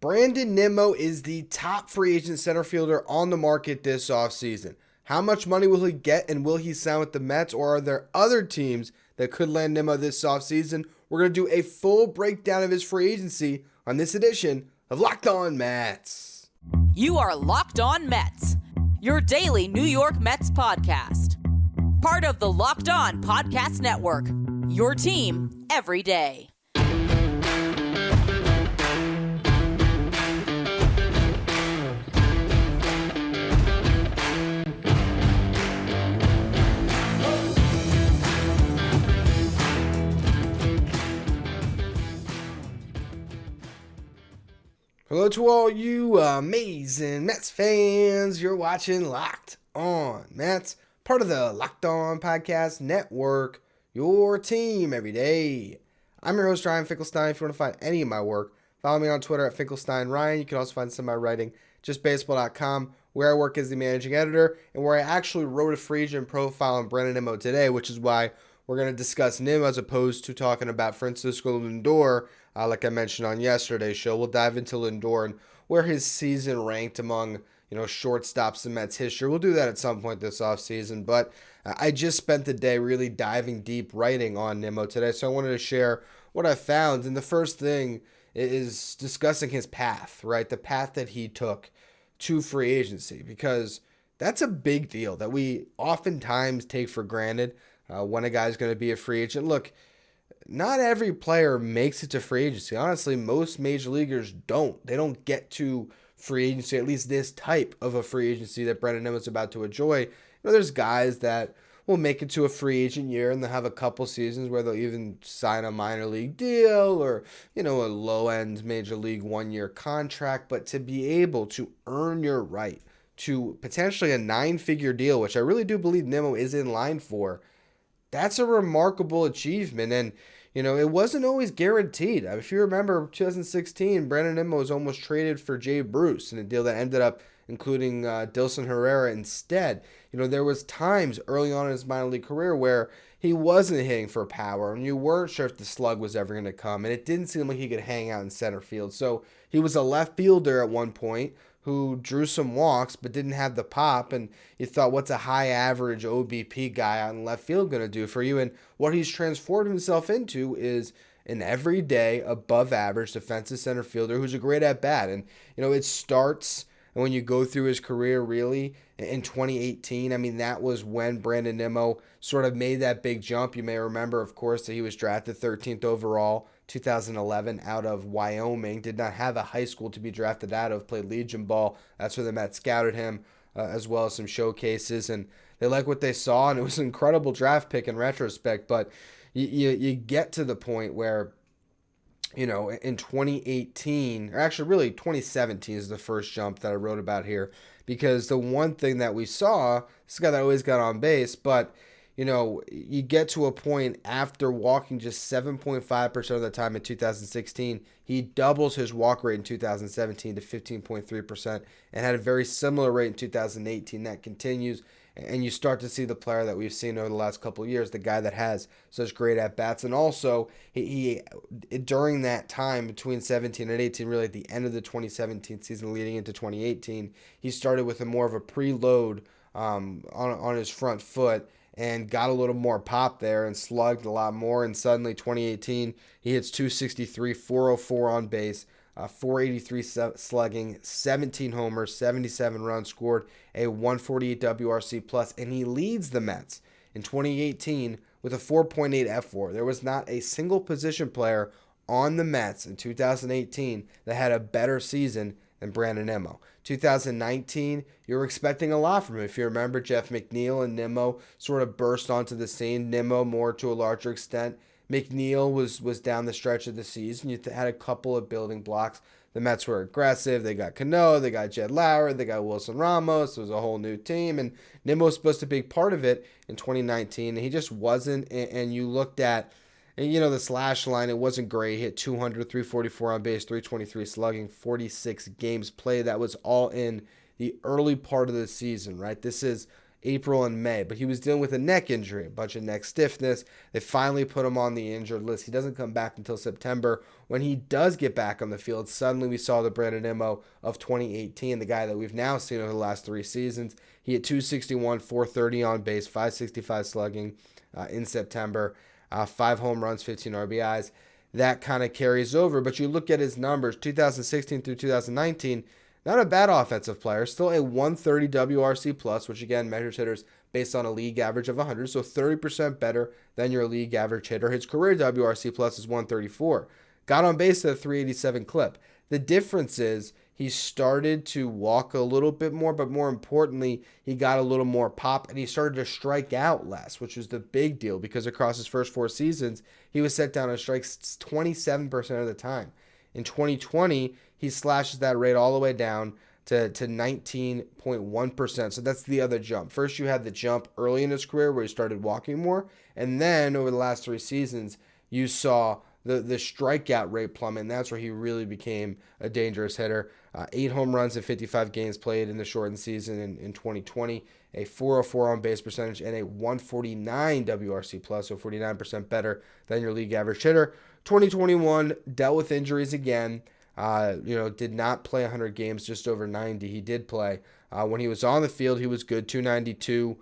Brandon Nimmo is the top free agent center fielder on the market this offseason. How much money will he get, and will he sign with the Mets, or are there other teams that could land Nimmo this offseason? We're going to do a full breakdown of his free agency on this edition of Locked On Mets. You are Locked On Mets, your daily New York Mets podcast. Part of the Locked On Podcast Network, your team every day. Hello to all you amazing Mets fans. You're watching Locked On Mets, part of the Locked On Podcast Network, your team every day. I'm your host, Ryan Finkelstein. If you want to find any of my work, follow me on Twitter at Finkelstein Ryan. You can also find some of my writing, justbaseball.com, where I work as the managing editor, and where I actually wrote a free agent profile on Brandon Nimmo today, which is why we're going to discuss Nimmo as opposed to talking about Francisco Lindor. Like I mentioned on yesterday's show, we'll dive into Lindor and where his season ranked among, shortstops in Mets history. We'll do that at some point this offseason, but I just spent the day really diving deep writing on Nimmo today, so I wanted to share what I found. And the first thing is discussing his path, right? The path that he took to free agency, because that's a big deal that we oftentimes take for granted when a guy's going to be a free agent. Look, not every player makes it to free agency. Honestly, most major leaguers don't. They don't get to free agency, at least this type of a free agency that Brandon Nimmo is about to enjoy. There's guys that will make it to a free agent year and they'll have a couple seasons where they'll even sign a minor league deal or, a low-end major league one-year contract. But to be able to earn your right to potentially a 9-figure deal, which I really do believe Nimmo is in line for, that's a remarkable achievement. And, it wasn't always guaranteed. If you remember 2016, Brandon Nimmo was almost traded for Jay Bruce in a deal that ended up including Dilson Herrera instead. There was times early on in his minor league career where he wasn't hitting for power and you weren't sure if the slug was ever going to come. And it didn't seem like he could hang out in center field. So he was a left fielder at one point who drew some walks but didn't have the pop, and you thought, what's a high average OBP guy out in left field going to do for you? And what he's transformed himself into is an everyday above average defensive center fielder who's a great at bat. And it starts when you go through his career really in 2018. That was when Brandon Nimmo sort of made that big jump. You may remember, of course, that he was drafted 13th overall 2011 out of Wyoming. Did not have a high school to be drafted out of, played Legion ball. That's where the Mets scouted him, as well as some showcases, and they like what they saw, and it was an incredible draft pick in retrospect. But you get to the point where, in 2018, or actually really 2017 is the first jump that I wrote about here, because the one thing that we saw, this guy that always got on base, but you get to a point after walking just 7.5% of the time in 2016, he doubles his walk rate in 2017 to 15.3% and had a very similar rate in 2018. That continues, and you start to see the player that we've seen over the last couple of years, the guy that has such great at-bats. And also, he during that time between 17 and 18, really at the end of the 2017 season leading into 2018, he started with a more of a preload on his front foot, and got a little more pop there and slugged a lot more. And suddenly 2018, he hits 263, 404 on base, 483 slugging, 17 homers, 77 runs scored, a 148 WRC plus, and he leads the Mets in 2018 with a 4.8 F4. There was not a single position player on the Mets in 2018 that had a better season than Brandon Nimmo. 2019, you were expecting a lot from him. If you remember, Jeff McNeil and Nimmo sort of burst onto the scene. Nimmo more to a larger extent. McNeil was down the stretch of the season. You had a couple of building blocks. The Mets were aggressive. They got Cano, they got Jed Lauer, they got Wilson Ramos. It was a whole new team, and Nimmo was supposed to be a big part of it in 2019. And he just wasn't, and you looked at, and the slash line, it wasn't great. He hit 200, 344 on base, 323 slugging, 46 games played. That was all in the early part of the season, right? This is April and May, but he was dealing with a neck injury, a bunch of neck stiffness. They finally put him on the injured list. He doesn't come back until September. When he does get back on the field, suddenly we saw the Brandon Nimmo of 2018, the guy that we've now seen over the last 3 seasons. He hit 261, 430 on base, 565 slugging in September, 5 home runs, 15 RBIs. That kind of carries over, but you look at his numbers, 2016 through 2019, not a bad offensive player, still a 130 WRC plus, which again measures hitters based on a league average of 100, so 30% better than your league average hitter. His career WRC plus is 134. Got on base at a 387 clip. The difference is he started to walk a little bit more, but more importantly, he got a little more pop and he started to strike out less, which was the big deal because across his first 4 seasons, he was set down on strikes 27% of the time. In 2020, he slashes that rate all the way down to 19.1%. So that's the other jump. First, you had the jump early in his career where he started walking more. And then over the last 3 seasons, you saw the strikeout rate plummet. And that's where he really became a dangerous hitter. 8 home runs in 55 games played in the shortened season in 2020. A 404 on base percentage and a 149 WRC plus, so 49% better than your league average hitter. 2021 dealt with injuries again. Did not play 100 games, just over 90. He did play. When he was on the field, he was good, 292.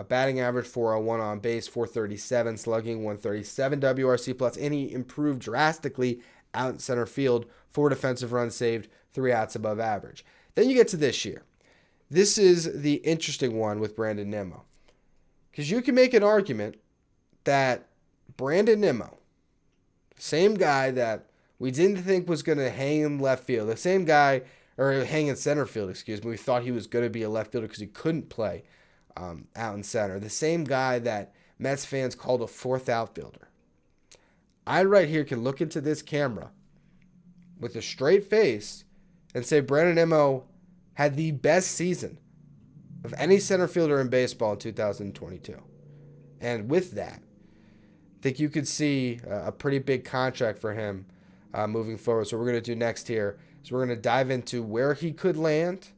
Batting average 401 on base, 437, slugging 137 WRC plus, and he improved drastically out in center field, 4 defensive runs saved, 3 outs above average. Then you get to this year. This is the interesting one with Brandon Nimmo. Because you can make an argument that Brandon Nimmo, same guy that we didn't think was going to hang in left field, the same guy, or hang in center field, we thought he was going to be a left fielder because he couldn't play out in center. The same guy that Mets fans called a 4th outfielder. I right here can look into this camera with a straight face and say Brandon Nimmo had the best season of any center fielder in baseball in 2022. And with that, I think you could see a pretty big contract for him moving forward. So what we're going to do next here is we're going to dive into where he could land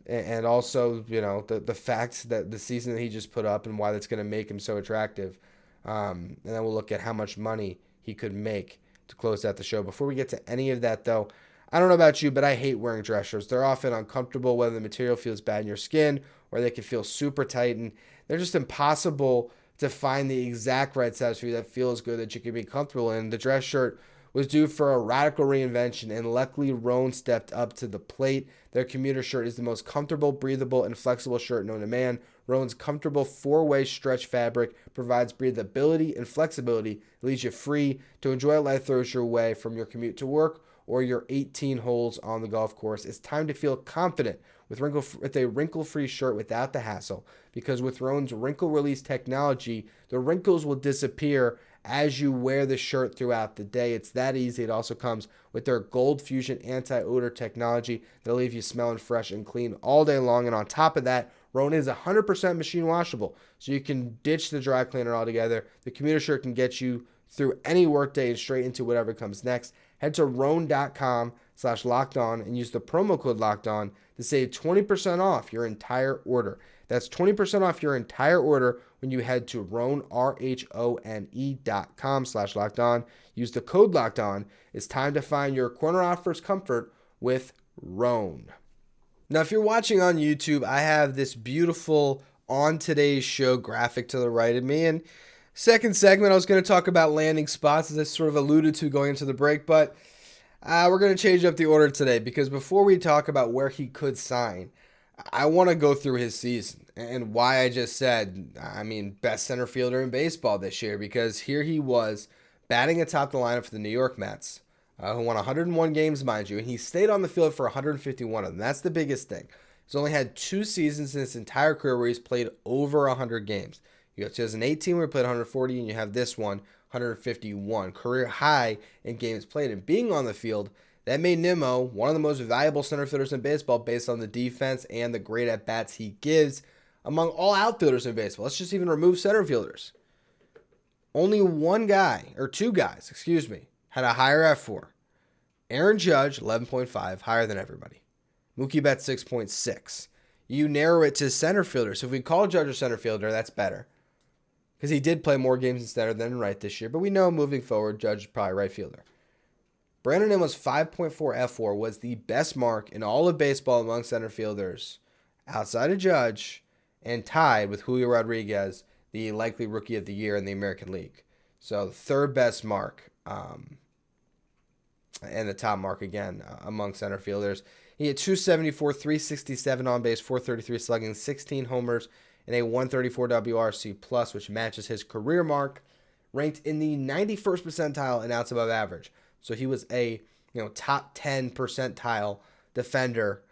and also, the facts that the season that he just put up and why that's going to make him so attractive. And then we'll look at how much money he could make to close out the show. Before we get to any of that, though, I don't know about you, but I hate wearing dress shirts. They're often uncomfortable, whether the material feels bad in your skin or they can feel super tight, and they're just impossible to find the exact right size for you that feels good, that you can be comfortable in. The dress shirt was due for a radical reinvention, and luckily Rhone stepped up to the plate. Their commuter shirt is the most comfortable, breathable, and flexible shirt known to man. Rhone's comfortable 4-way stretch fabric provides breathability and flexibility. It leaves you free to enjoy life throws your way from your commute to work or your 18 holes on the golf course. It's time to feel confident with a wrinkle-free shirt without the hassle, because with Rhone's wrinkle release technology, the wrinkles will disappear as you wear the shirt throughout the day. It's that easy. It also comes with their Gold Fusion anti-odor technology that'll leave you smelling fresh and clean all day long. And on top of that, Rhone is 100% machine washable, so you can ditch the dry cleaner altogether. The commuter shirt can get you through any workday and straight into whatever comes next. Head to Rhone.com/lockedon and use the promo code LOCKEDON to save 20% off your entire order. That's 20% off your entire order when you head to Rhone, RHONE.com/lockedon. Use the code LOCKEDON. It's time to find your corner offer's comfort with Rhone. Now, if you're watching on YouTube, I have this beautiful On Today's Show graphic to the right of me. And second segment, I was going to talk about landing spots, as I sort of alluded to going into the break, but we're going to change up the order today, because before we talk about where he could sign, I want to go through his season and why I just said, best center fielder in baseball this year, because here he was batting atop the lineup for the New York Mets, who won 101 games, mind you, and he stayed on the field for 151 of them. That's the biggest thing. He's only had 2 seasons in his entire career where he's played over 100 games. You have 2018 where he played 140, and you have this one, 151. Career high in games played. And being on the field, that made Nimmo one of the most valuable center fielders in baseball based on the defense and the great at-bats he gives among all outfielders in baseball. Let's just even remove center fielders. Only 2 guys, had a higher F4. Aaron Judge, 11.5, higher than everybody. Mookie Betts, 6.6. you narrow it to center fielder. So if we call Judge a center fielder, that's better. Because he did play more games in center than in right this year. But we know moving forward, Judge is probably right fielder. Brandon Nimmo's 5.4 F4 was the best mark in all of baseball among center fielders outside of Judge and tied with Julio Rodriguez, the likely rookie of the year in the American League. So the third best mark and the top mark again among center fielders. He had 274, 367 on base, 433 slugging, 16 homers, and a 134 WRC plus, which matches his career mark, ranked in the 91st percentile in outs above average. So he was a top 10 percentile defender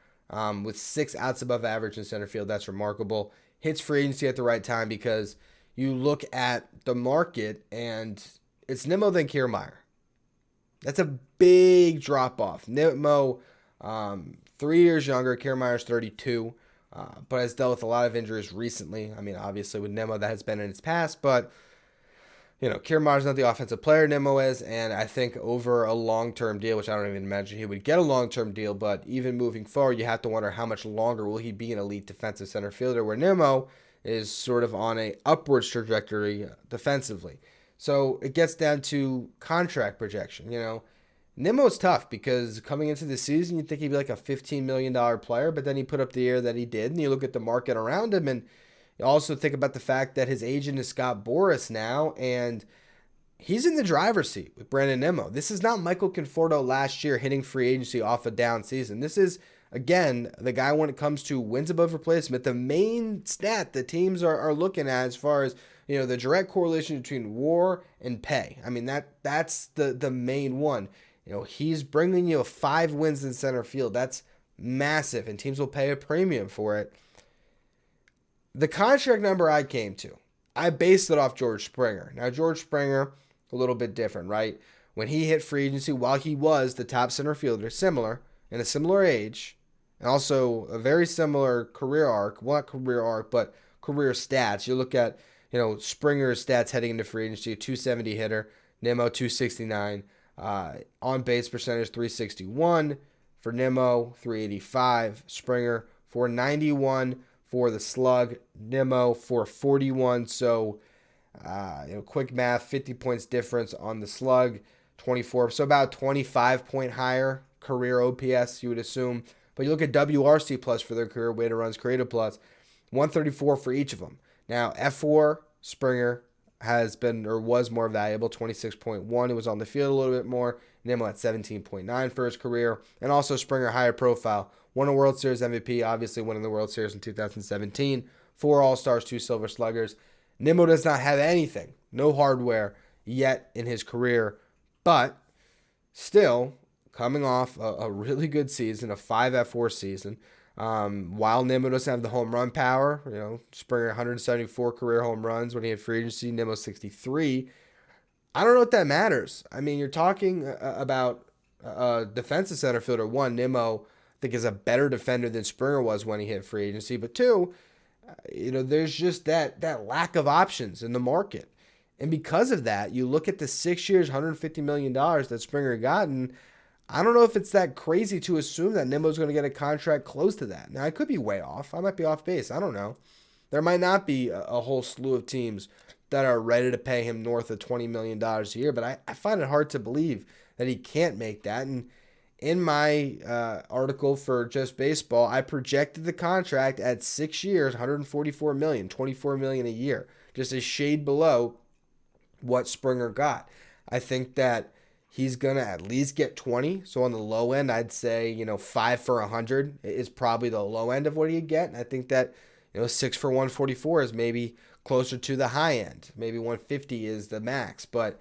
with 6 outs above average in center field. That's remarkable. Hits free agency at the right time because you look at the market and it's Nimmo then Kiermaier. That's a big drop off. Nimmo, 3 years younger. Kiermaier's 32, but has dealt with a lot of injuries recently. I mean, obviously with Nimmo that has been in its past, but Kiermaier's not the offensive player Nimmo is, and I think over a long-term deal, which I don't even imagine he would get a long-term deal, but even moving forward, you have to wonder how much longer will he be an elite defensive center fielder, where Nimmo is sort of on a upwards trajectory defensively. So it gets down to contract projection. Nimmo's tough because coming into the season, you'd think he'd be like a $15 million player, but then he put up the year that he did, and you look at the market around him, and you also think about the fact that his agent is Scott Boras now, and he's in the driver's seat with Brandon Nimmo. This is not Michael Conforto last year hitting free agency off a down season. This is, again, the guy when it comes to wins above replacement, the main stat that teams are looking at as far as, the direct correlation between WAR and pay. I mean, that's the main one. He's bringing you 5 wins in center field. That's massive, and teams will pay a premium for it. The contract number I came to, I based it off George Springer. Now, George Springer, a little bit different, right? When he hit free agency, while he was the top center fielder, similar, in a similar age, and also a very similar career arc, well, not career arc, but career stats. You look at, Springer's stats heading into free agency, 270 hitter, Nimmo 269, on base percentage 361 for Nimmo, 385, Springer 491 for the slug, Nimmo 441. So, quick math, 50 points difference on the slug, 24. So about 25 point higher career OPS, you would assume. But you look at WRC plus for their career, weighted runs created plus, 134 for each of them. Now, F4, Springer has been or was more valuable, 26.1. It was on the field a little bit more. Nimmo at 17.9 for his career. And also Springer higher profile. Won a World Series MVP, obviously winning the World Series in 2017. 4 All-Stars, 2 Silver Sluggers. Nimmo does not have anything, no hardware yet in his career, but still coming off a really good season, a 5 F4 season. While Nimmo doesn't have the home run power, Springer 174 career home runs when he had free agency, Nimmo 63. I don't know what that matters. I mean, you're talking about a defensive center fielder. 1, Nimmo, I think, is a better defender than Springer was when he hit free agency. But 2, there's just that lack of options in the market. And because of that, you look at the 6 years, $150 million that Springer got, and I don't know if it's that crazy to assume that Nimmo's going to get a contract close to that. Now, I could be way off. I might be off base. I don't know. There might not be a whole slew of teams that are ready to pay him north of $20 million a year, but I find it hard to believe that he can't make that. And in my article for Just Baseball, I projected the contract at 6 years, $144 million, $24 million a year, just a shade below what Springer got. I think that he's going to at least get 20. So on the low end, I'd say, 5 for 100 is probably the low end of what he'd get. And I think that, 6 for 144 is maybe closer to the high end. Maybe 150 is the max. But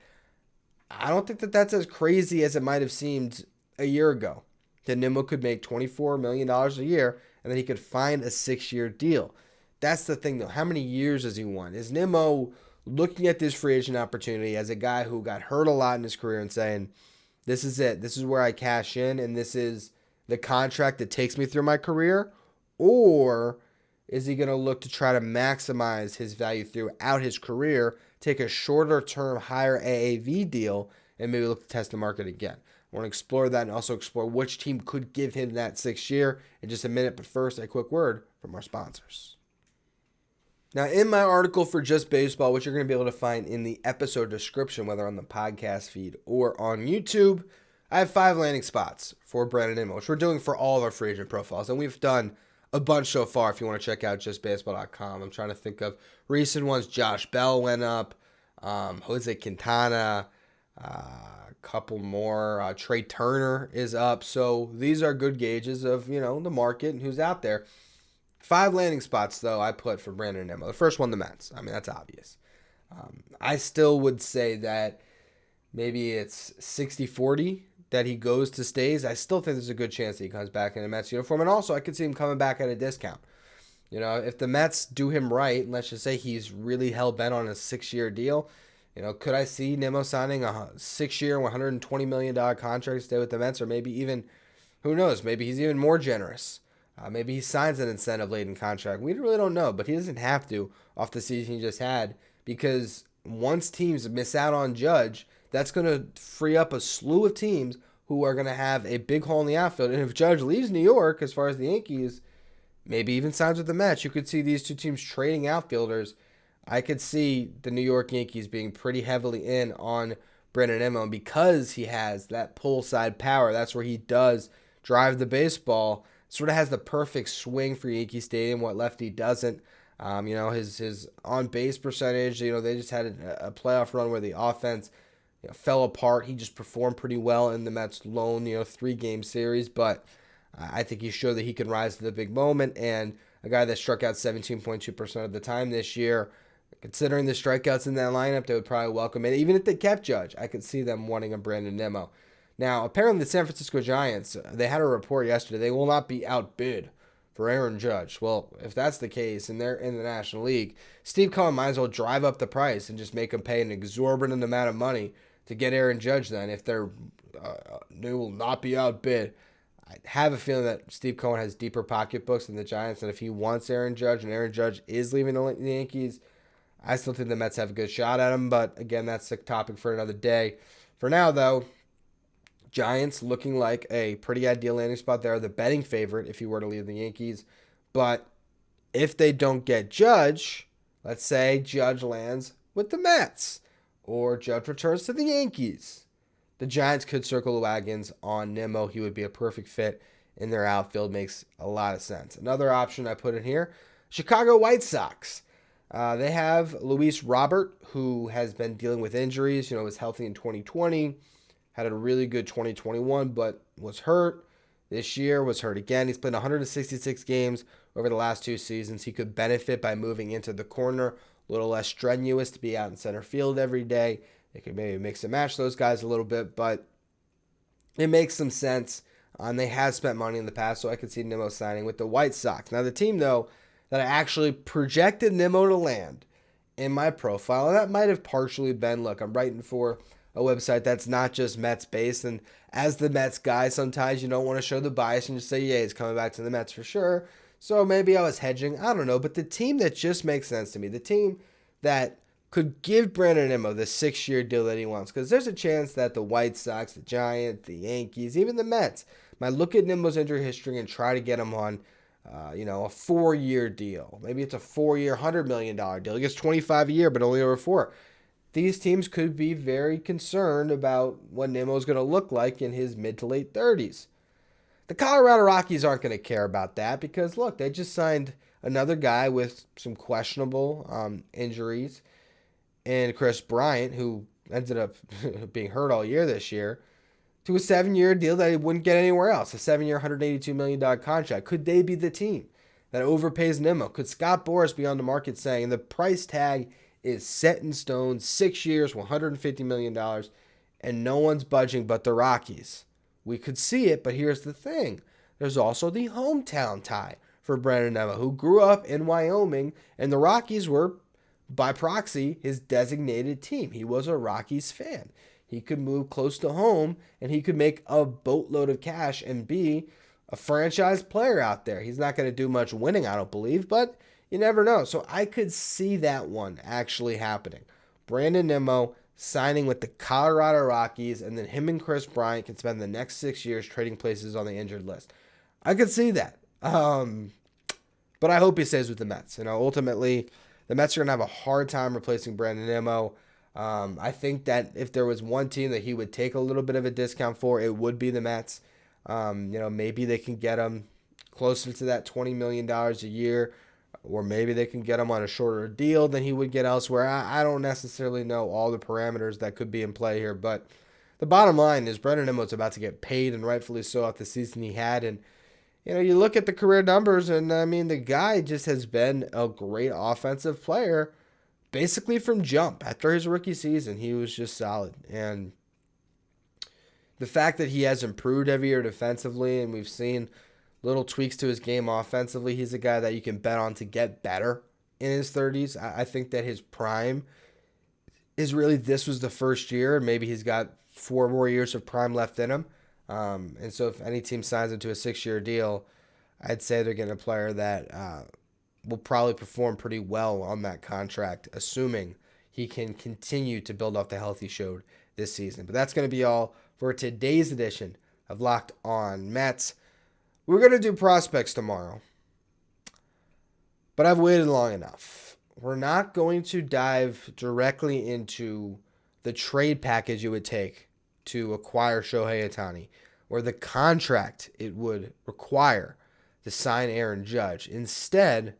I don't think that that's as crazy as it might have seemed a year ago. That Nimmo could make $24 million a year and then he could find a 6-year deal. That's the thing, though. How many years does he want? Is Nimmo looking at this free agent opportunity as a guy who got hurt a lot in his career and saying, this is it. This is where I cash in, and this is the contract that takes me through my career? Or is he going to look to try to maximize his value throughout his career, take a shorter-term, higher AAV deal, and maybe look to test the market again? I want to explore that and also explore which team could give him that 6th year in just a minute. But first, a quick word from our sponsors. Now, in my article for Just Baseball, which you're going to be able to find in the episode description, whether on the podcast feed or on YouTube, I have 5 landing spots for Brandon Nimmo, which we're doing for all of our free agent profiles. And we've done a bunch so far if you want to check out justbaseball.com. I'm trying to think of recent ones. Josh Bell went up. Jose Quintana, a couple more. Trey Turner is up. So these are good gauges of, the market and who's out there. 5 landing spots, though, I put for Brandon Nimmo. The first one, the Mets. I mean, that's obvious. I still would say that maybe it's 60-40 that he goes to stays. I still think there's a good chance that he comes back in a Mets uniform. And also, I could see him coming back at a discount. If the Mets do him right, and let's just say he's really hell-bent on a 6-year deal, could I see Nimmo signing a 6-year, $120 million contract to stay with the Mets? Or maybe even, who knows, maybe he's even more generous. Maybe he signs an incentive-laden contract. We really don't know, but he doesn't have to off the season he just had, because once teams miss out on Judge, that's going to free up a slew of teams who are going to have a big hole in the outfield. And if Judge leaves New York, as far as the Yankees, maybe even signs with the Mets, you could see these two teams trading outfielders. I could see the New York Yankees being pretty heavily in on Brandon Nimmo, and because he has that pull side power, that's where he does drive the baseball. Sort of has the perfect swing for Yankee Stadium, what lefty doesn't. His on-base percentage, they just had a playoff run where the offense fell apart. He just performed pretty well in the Mets' lone, 3-game series. But I think he showed that he can rise to the big moment. And a guy that struck out 17.2% of the time this year, considering the strikeouts in that lineup, they would probably welcome it. Even if they kept Judge, I could see them wanting a Brandon Nimmo. Now, apparently the San Francisco Giants, they had a report yesterday, they will not be outbid for Aaron Judge. Well, if that's the case and they're in the National League, Steve Cohen might as well drive up the price and just make them pay an exorbitant amount of money to get Aaron Judge then. If they will not be outbid, I have a feeling that Steve Cohen has deeper pocketbooks than the Giants, and if he wants Aaron Judge and Aaron Judge is leaving the Yankees, I still think the Mets have a good shot at him. But again, that's a topic for another day. For now, though, Giants looking like a pretty ideal landing spot. They're the betting favorite if he were to leave the Yankees. But if they don't get Judge, let's say Judge lands with the Mets or Judge returns to the Yankees, the Giants could circle the wagons on Nimmo. He would be a perfect fit in their outfield. Makes a lot of sense. Another option I put in here, Chicago White Sox. They have Luis Robert, who has been dealing with injuries. Was healthy in 2020. Had a really good 2021, but was hurt. This year was hurt again. He's played 166 games over the last 2 seasons. He could benefit by moving into the corner, a little less strenuous to be out in center field every day. They could maybe mix and match those guys a little bit, but it makes some sense. And they have spent money in the past, so I could see Nimmo signing with the White Sox. Now, the team, though, that I actually projected Nimmo to land in my profile, and that might have partially been, look, I'm writing for a website that's not just Mets based, and as the Mets guy, sometimes you don't want to show the bias and just say, yeah, he's coming back to the Mets for sure. So maybe I was hedging, I don't know, but the team that just makes sense to me, the team that could give Brandon Nimmo the 6-year deal that he wants, because there's a chance that the White Sox, the Giants, the Yankees, even the Mets might look at Nimmo's injury history and try to get him on a 4-year deal. Maybe it's a 4-year, $100 million deal. He gets $25 a year, but only over 4. These teams could be very concerned about what Nimmo's going to look like in his mid to late 30s. The Colorado Rockies aren't going to care about that because, look, they just signed another guy with some questionable injuries, and Chris Bryant, who ended up being hurt all year this year, to a 7-year deal that he wouldn't get anywhere else, a 7-year, $182 million contract. Could they be the team that overpays Nimmo? Could Scott Boras be on the market saying the price tag is set in stone, 6 years, $150 million, and no one's budging but the Rockies? We could see it, but here's the thing. There's also the hometown tie for Brandon Nimmo, who grew up in Wyoming, and the Rockies were, by proxy, his designated team. He was a Rockies fan. He could move close to home, and he could make a boatload of cash and be a franchise player out there. He's not going to do much winning, I don't believe, but you never know. So I could see that one actually happening. Brandon Nimmo signing with the Colorado Rockies, and then him and Chris Bryant can spend the next 6 years trading places on the injured list. I could see that. But I hope he stays with the Mets. Ultimately, the Mets are going to have a hard time replacing Brandon Nimmo. I think that if there was one team that he would take a little bit of a discount for, it would be the Mets. Maybe they can get him closer to that $20 million a year, or maybe they can get him on a shorter deal than he would get elsewhere. I don't necessarily know all the parameters that could be in play here, but the bottom line is Brandon Nimmo's about to get paid, and rightfully so, after the season he had. And you look at the career numbers, and the guy just has been a great offensive player basically from jump. After his rookie season, he was just solid. And the fact that he has improved every year defensively, and we've seen little tweaks to his game offensively, he's a guy that you can bet on to get better in his 30s. I think that his prime is really, this was the first year, and maybe he's got 4 more years of prime left in him. And so if any team signs him to a 6-year deal, I'd say they're getting a player that will probably perform pretty well on that contract, assuming he can continue to build off the health he showed this season. But that's going to be all for today's edition of Locked On Mets. We're going to do prospects tomorrow, but I've waited long enough. We're not going to dive directly into the trade package it would take to acquire Shohei Ohtani, or the contract it would require to sign Aaron Judge. Instead,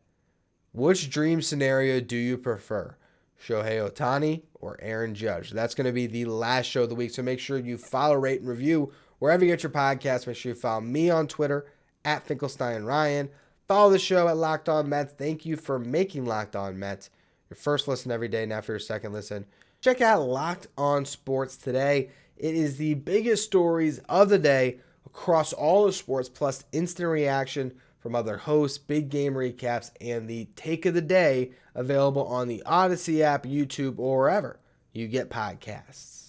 which dream scenario do you prefer? Shohei Ohtani or Aaron Judge? That's going to be the last show of the week, so make sure you follow, rate, and review wherever you get your podcast. Make sure you follow me on Twitter at Finkelstein Ryan. Follow the show at Locked On Mets. Thank you for making Locked On Mets your first listen every day, now for your second listen. Check out Locked On Sports today. It is the biggest stories of the day across all of sports, plus instant reaction from other hosts, big game recaps, and the take of the day available on the Odyssey app, YouTube, or wherever you get podcasts.